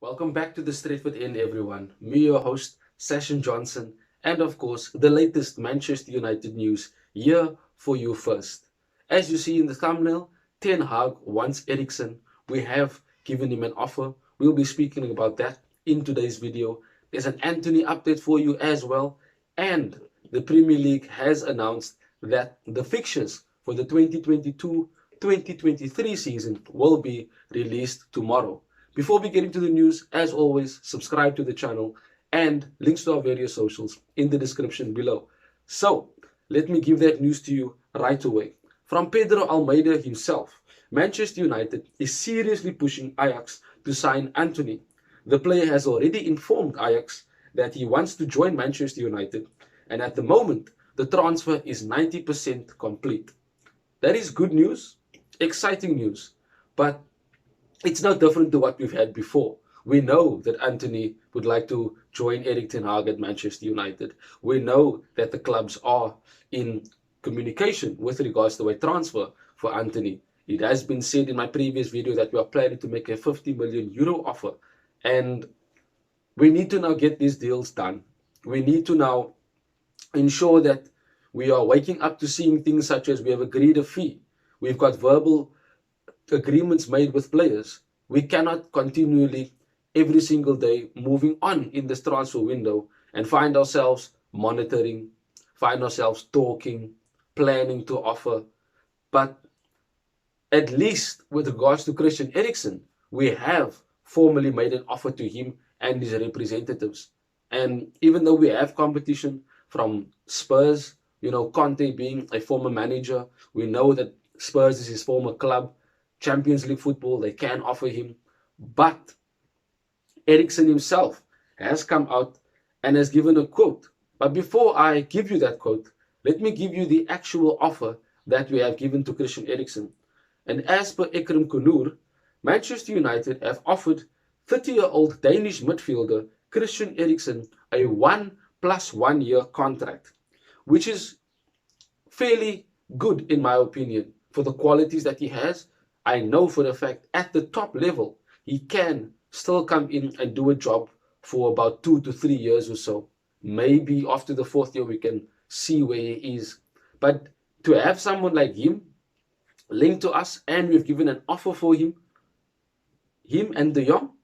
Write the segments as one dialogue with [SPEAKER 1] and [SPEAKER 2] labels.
[SPEAKER 1] Welcome back to the Stretford Inn, everyone. Me, your host, Session Johnson, and of course, the latest Manchester United news here for you first. As you see in the thumbnail, Ten Hag wants Eriksen. We have given him an offer. We'll be speaking about that in today's video. There's an Antony update for you as well, and the Premier League has announced that the fixtures for the 2022-2023 season will be released tomorrow. Before we get into the news, as always, subscribe to the channel and links to our various socials in the description below. So, let me give that news to you right away. From Pedro Almeida himself, Manchester United is seriously pushing Ajax to sign Antony. The player has already informed Ajax that he wants to join Manchester United, and at the moment, the transfer is 90% complete. That is good news, exciting news, but it's no different to what we've had before. We know that Antony would like to join Erik ten Hag at Manchester United. We know that the clubs are in communication with regards to a transfer for Antony. It has been said in my previous video that we are planning to make a 50 million euro offer, and we need to now get these deals done. We need to now ensure that we are waking up to seeing things such as we have agreed a fee. We've got verbal agreements made with players. We cannot continually, every single day, moving on in this transfer window and find ourselves monitoring, find ourselves talking, planning to offer. But at least with regards to Christian Eriksen, we have formally made an offer to him and his representatives. And even though we have competition from Spurs, Conte being a former manager, we know that Spurs is his former club. Champions League football, they can offer him. But Eriksen himself has come out and has given a quote. But before I give you that quote, let me give you the actual offer that we have given to Christian Eriksen. And as per Ekrem Kunur, Manchester United have offered 30-year-old Danish midfielder Christian Eriksen a 1 + 1 year contract, which is fairly good in my opinion for the qualities that he has. I know for a fact at the top level, he can still come in and do a job for about 2 to 3 years or so. Maybe after the fourth year, we can see where he is. But to have someone like him linked to us, and we've given an offer for him and De Jong,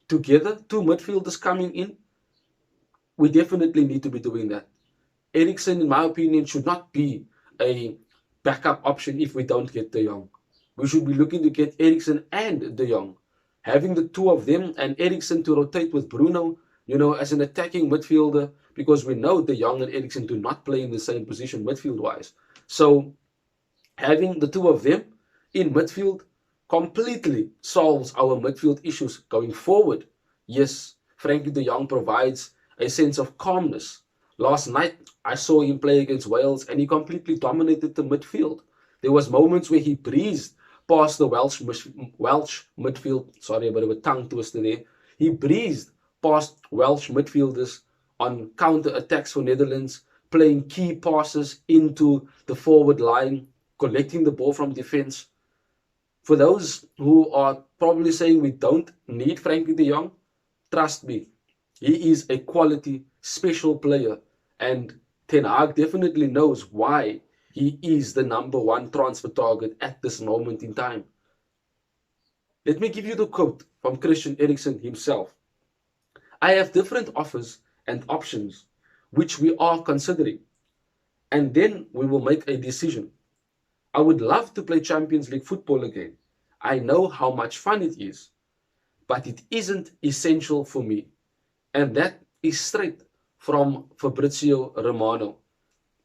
[SPEAKER 1] together, two midfielders coming in, we definitely need to be doing that. Eriksen, in my opinion, should not be a backup option if we don't get De Jong. We should be looking to get Eriksen and De Jong. Having the two of them and Eriksen to rotate with Bruno, as an attacking midfielder, because we know De Jong and Eriksen do not play in the same position midfield-wise. So having the two of them in midfield completely solves our midfield issues going forward. Yes, Frankie De Jong provides a sense of calmness. Last night, I saw him play against Wales and he completely dominated the midfield. There was moments where he breezed past the Welsh midfield. Sorry, a bit of a tongue twister there. He breezed past Welsh midfielders on counter attacks for Netherlands, playing key passes into the forward line, collecting the ball from defense. For those who are probably saying we don't need Frankie de Jong, trust me, he is a quality, special player, and Ten Hag definitely knows why he is the #1 transfer target at this moment in time. Let me give you the quote from Christian Eriksen himself. I have different offers and options which we are considering, and then we will make a decision. I would love to play Champions League football again. I know how much fun it is, but it isn't essential for me. And that is straight from Fabrizio Romano.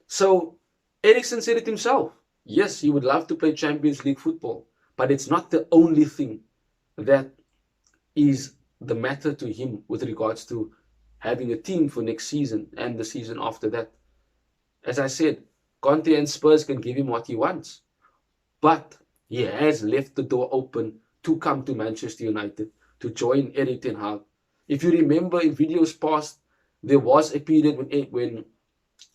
[SPEAKER 1] So Eriksen said it himself. Yes, he would love to play Champions League football, but it's not the only thing that is the matter to him with regards to having a team for next season and the season after that. As I said, Conte and Spurs can give him what he wants, but he has left the door open to come to Manchester United, to join Erik ten Hag. If you remember in videos past, there was a period when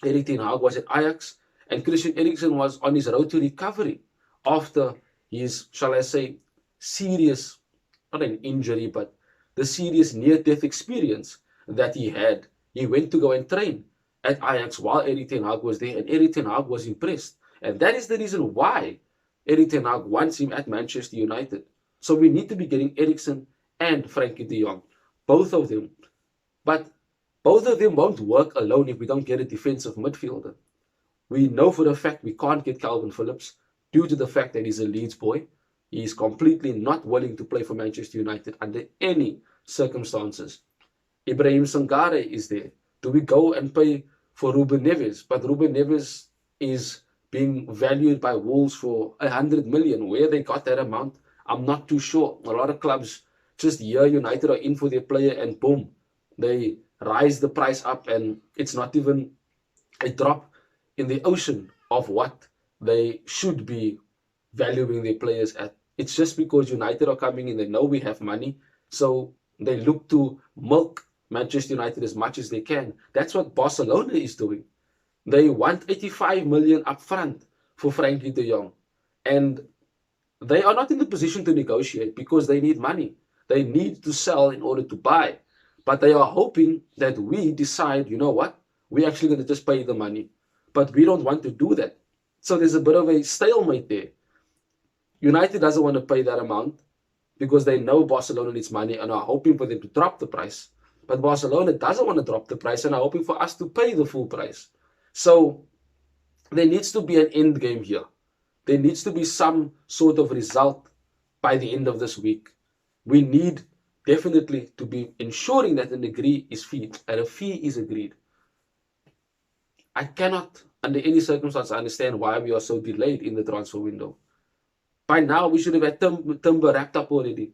[SPEAKER 1] Erik ten Hag was at Ajax, and Christian Eriksen was on his road to recovery after his, shall I say, serious, not an injury, but the serious near-death experience that he had. He went to go and train at Ajax while Erik ten Hag was there, and Erik ten Hag was impressed. And that is the reason why Erik ten Hag wants him at Manchester United. So we need to be getting Eriksen and Frankie de Jong, both of them. But both of them won't work alone if we don't get a defensive midfielder. We know for a fact we can't get Calvin Phillips due to the fact that he's a Leeds boy. He is completely not willing to play for Manchester United under any circumstances. Ibrahim Sangare is there. Do we go and pay for Ruben Neves? But Ruben Neves is being valued by Wolves for 100 million. Where they got that amount, I'm not too sure. A lot of clubs just hear United are in for their player and boom, they rise the price up, and it's not even a drop in the ocean of what they should be valuing their players at. It's just because United are coming in, they know we have money, so they look to milk Manchester United as much as they can. That's what Barcelona is doing. They want 85 million up front for Frankie de Jong, and they are not in the position to negotiate because they need money. They need to sell in order to buy. But they are hoping that we decide, you know what, we're actually going to just pay the money. But we don't want to do that. So there's a bit of a stalemate there. United doesn't want to pay that amount because they know Barcelona needs money and are hoping for them to drop the price. But Barcelona doesn't want to drop the price and are hoping for us to pay the full price. So there needs to be an end game here. There needs to be some sort of result by the end of this week. We need definitely to be ensuring that an agree is fee and a fee is agreed. I cannot, under any circumstance, understand why we are so delayed in the transfer window. By now, we should have had Timber wrapped up already.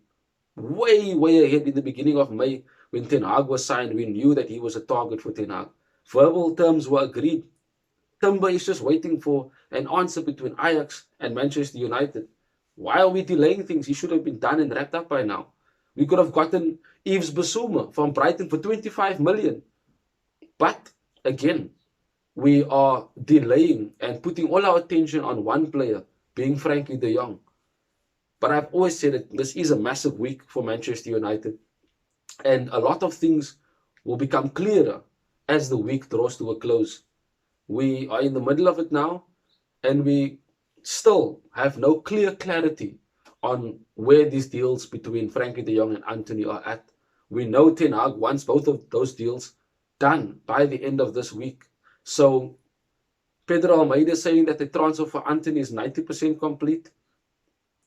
[SPEAKER 1] Way, way ahead in the beginning of May, when Ten Hag was signed, we knew that he was a target for Ten Hag. Verbal terms were agreed. Timber is just waiting for an answer between Ajax and Manchester United. Why are we delaying things? He should have been done and wrapped up by now. We could have gotten Yves Bissouma from Brighton for 25 million. But, again, we are delaying and putting all our attention on one player, being Frankie de Jong. But I've always said that this is a massive week for Manchester United. And a lot of things will become clearer as the week draws to a close. We are in the middle of it now, and we still have no clear clarity on where these deals between Frankie de Jong and Antony are at. We know Ten Hag wants both of those deals done by the end of this week. So Pedro Almeida saying that the transfer for Antony is 90% complete.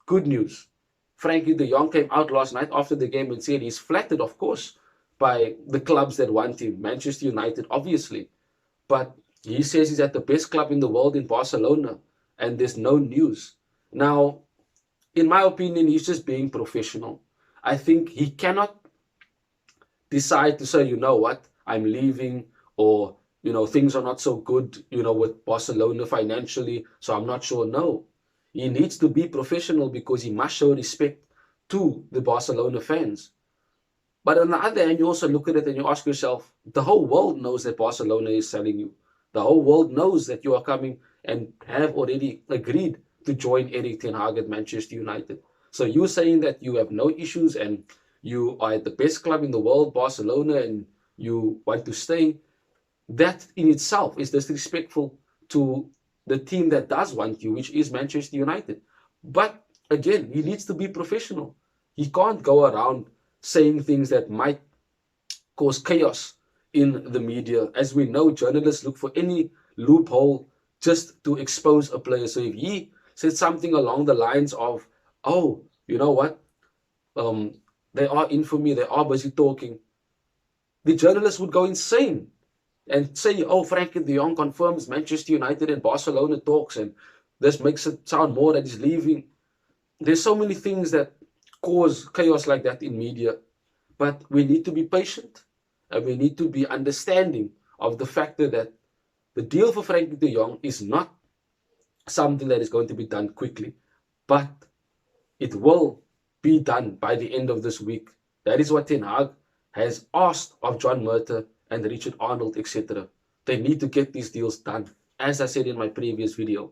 [SPEAKER 1] Good news. Frankie de Jong came out last night after the game and said he's flattered, of course, by the clubs that want him. Manchester United, obviously. But he says he's at the best club in the world in Barcelona, and there's no news. Now, in my opinion, he's just being professional. I think he cannot decide to say, you know what, I'm leaving, or, you know, things are not so good, you know, with Barcelona financially, so I'm not sure. No, he needs to be professional because he must show respect to the Barcelona fans. But on the other hand, you also look at it and you ask yourself, the whole world knows that Barcelona is selling you. The whole world knows that you are coming and have already agreed to join Erik ten Hag at Manchester United. So you're saying that you have no issues and you are at the best club in the world, Barcelona, and you want to stay. That in itself is disrespectful to the team that does want you, which is Manchester United. But again, he needs to be professional. He can't go around saying things that might cause chaos in the media. As we know, journalists look for any loophole just to expose a player. So if he said something along the lines of, oh, you know what, they are in for me, they are busy talking, the journalists would go insane and say, oh, Frankie de Jong confirms Manchester United and Barcelona talks, and this makes it sound more that he's leaving. There's so many things that cause chaos like that in media. But we need to be patient, and we need to be understanding of the factor that the deal for Frankie de Jong is not something that is going to be done quickly, but it will be done by the end of this week. That is what Ten Hag has asked of John Murta and Richard Arnold, etc. They need to get these deals done, as I said in my previous video.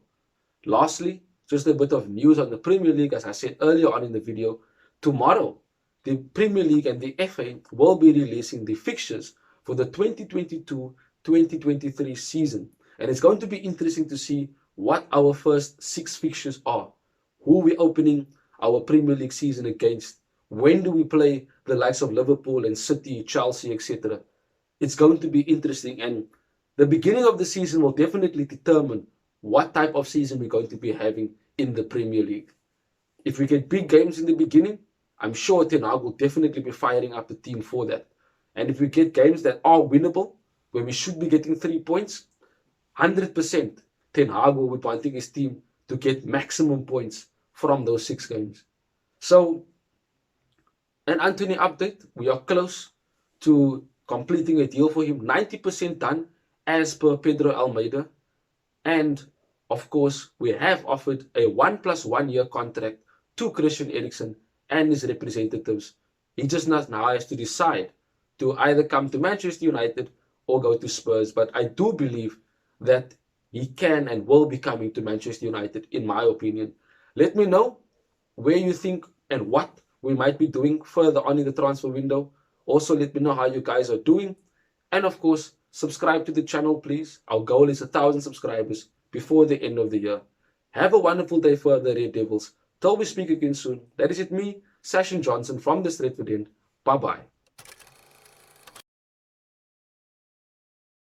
[SPEAKER 1] Lastly, just a bit of news on the Premier League. As I said earlier on in the video, tomorrow the Premier League and the FA will be releasing the fixtures for the 2022-2023 season. And it's going to be interesting to see what our first 6 fixtures are. Who we're opening our Premier League season against. When do we play the likes of Liverpool and City, Chelsea, etc. It's going to be interesting, and the beginning of the season will definitely determine what type of season we're going to be having in the Premier League. If we get big games in the beginning, I'm sure Ten Hag will definitely be firing up the team for that. And if we get games that are winnable, where we should be getting 3 points, 100% Ten Hag will be wanting his team to get maximum points from those 6 games. So, an Antony update. We are close to completing a deal for him. 90% done as per Pedro Almeida. And, of course, we have offered a 1 + 1 year contract to Christian Eriksen and his representatives. He just now has to decide to either come to Manchester United or go to Spurs. But I do believe that he can and will be coming to Manchester United, in my opinion. Let me know where you think and what we might be doing further on in the transfer window. Also, let me know how you guys are doing. And of course, subscribe to the channel, please. Our goal is 1,000 subscribers before the end of the year. Have a wonderful day further, Red Devils. Till we speak again soon. That is it, me, Sashin Johnson from the Stretford End. Bye-bye.